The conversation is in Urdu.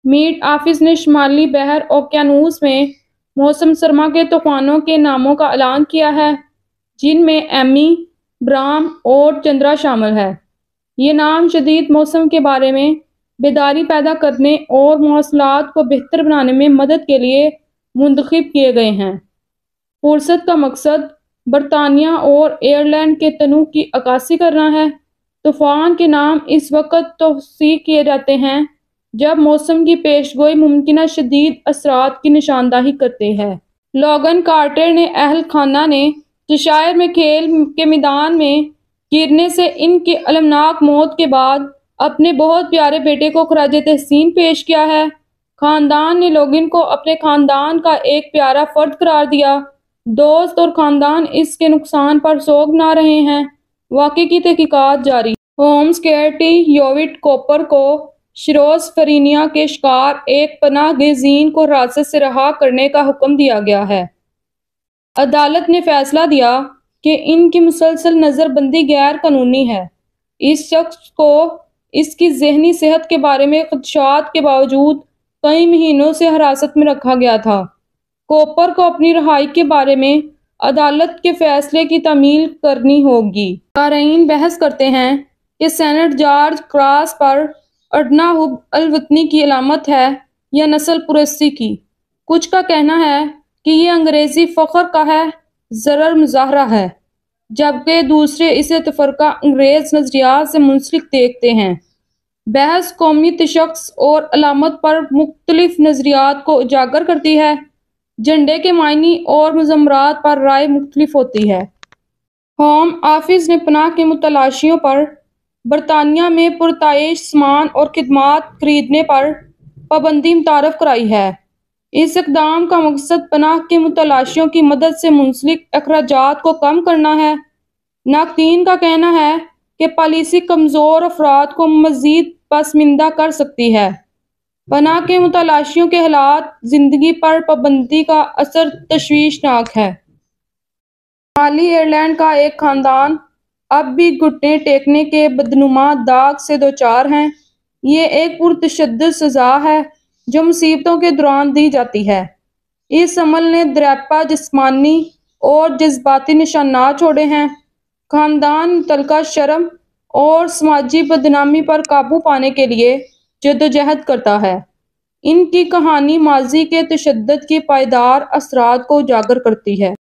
میٹ آفس نے شمالی بحر اوقیانوس میں موسم سرما کے طوفانوں کے ناموں کا اعلان کیا ہے، جن میں ایمی، برام اور چندرا شامل ہے۔ یہ نام شدید موسم کے بارے میں بیداری پیدا کرنے اور مواصلات کو بہتر بنانے میں مدد کے لیے منتخب کیے گئے ہیں۔ فہرست کا مقصد برطانیہ اور آئرلینڈ کے تنوع کی عکاسی کرنا ہے۔ طوفان کے نام اس وقت توثیق کیے جاتے ہیں جب موسم کی پیشگوئی ممکنہ شدید اثرات کی نشاندہی کرتے ہیں۔ لوگن کارٹر نے اہل خانہ نے چشائر میں کھیل کے میدان میں گرنے سے ان کی المناک موت کے بعد اپنے بہت پیارے بیٹے کو خراج تحسین پیش کیا ہے۔ خاندان نے لوگن کو اپنے خاندان کا ایک پیارا فرد قرار دیا۔ دوست اور خاندان اس کے نقصان پر سوگ منا رہے ہیں۔ واقعے کی تحقیقات جاری۔ ہوم سکیورٹی یووٹ کوپر کو شیزوفرینیا کے شکار ایک پناہ گزین کو حراست سے رہا کرنے کا حکم دیا گیا ہے۔ عدالت نے فیصلہ دیا کہ ان کی مسلسل نظر بندی غیر قانونی ہے۔ اس شخص کو اس کی ذہنی صحت کے بارے میں خدشات کے باوجود کئی مہینوں سے حراست میں رکھا گیا تھا۔ کوپر کو اپنی رہائی کے بارے میں عدالت کے فیصلے کی تعمیل کرنی ہوگی۔ قارئین بحث کرتے ہیں کہ سینٹ جارج کراس پر اڑنا حب الوطنی کی علامت ہے یا نسل پرستی کی۔ کچھ کا کہنا ہے کہ یہ انگریزی فخر کا ہے ضرر مظاہرہ ہے، جبکہ دوسرے اسے تفرقہ انگیز نظریات سے منسلک دیکھتے ہیں۔ بحث قومی تشخص اور علامت پر مختلف نظریات کو اجاگر کرتی ہے۔ جھنڈے کے معنی اور مضمرات پر رائے مختلف ہوتی ہے۔ ہوم آفس نے پناہ کے متلاشیوں پر برطانیہ میں پرتعیش سامان اور خدمات خریدنے پر پابندی متعارف کرائی ہے۔ اس اقدام کا مقصد پناہ کے متلاشیوں کی مدد سے منسلک اخراجات کو کم کرنا ہے۔ ناقدین کا کہنا ہے کہ پالیسی کمزور افراد کو مزید پسماندہ کر سکتی ہے۔ پناہ کے متلاشیوں کے حالات زندگی پر پابندی کا اثر تشویشناک ہے۔ شمالی آئرلینڈ کا ایک خاندان اب بھی گھٹنے ٹیکنے کے بدنما داغ سے دوچار ہیں۔ یہ ایک پرتشدد سزا ہے جو مصیبتوں کے دوران دی جاتی ہے۔ اس عمل نے دریپا جسمانی اور جذباتی نشانات چھوڑے ہیں۔ خاندان متعلقہ شرم اور سماجی بدنامی پر قابو پانے کے لیے جدوجہد کرتا ہے۔ ان کی کہانی ماضی کے تشدد کی پائیدار اثرات کو اجاگر کرتی ہے۔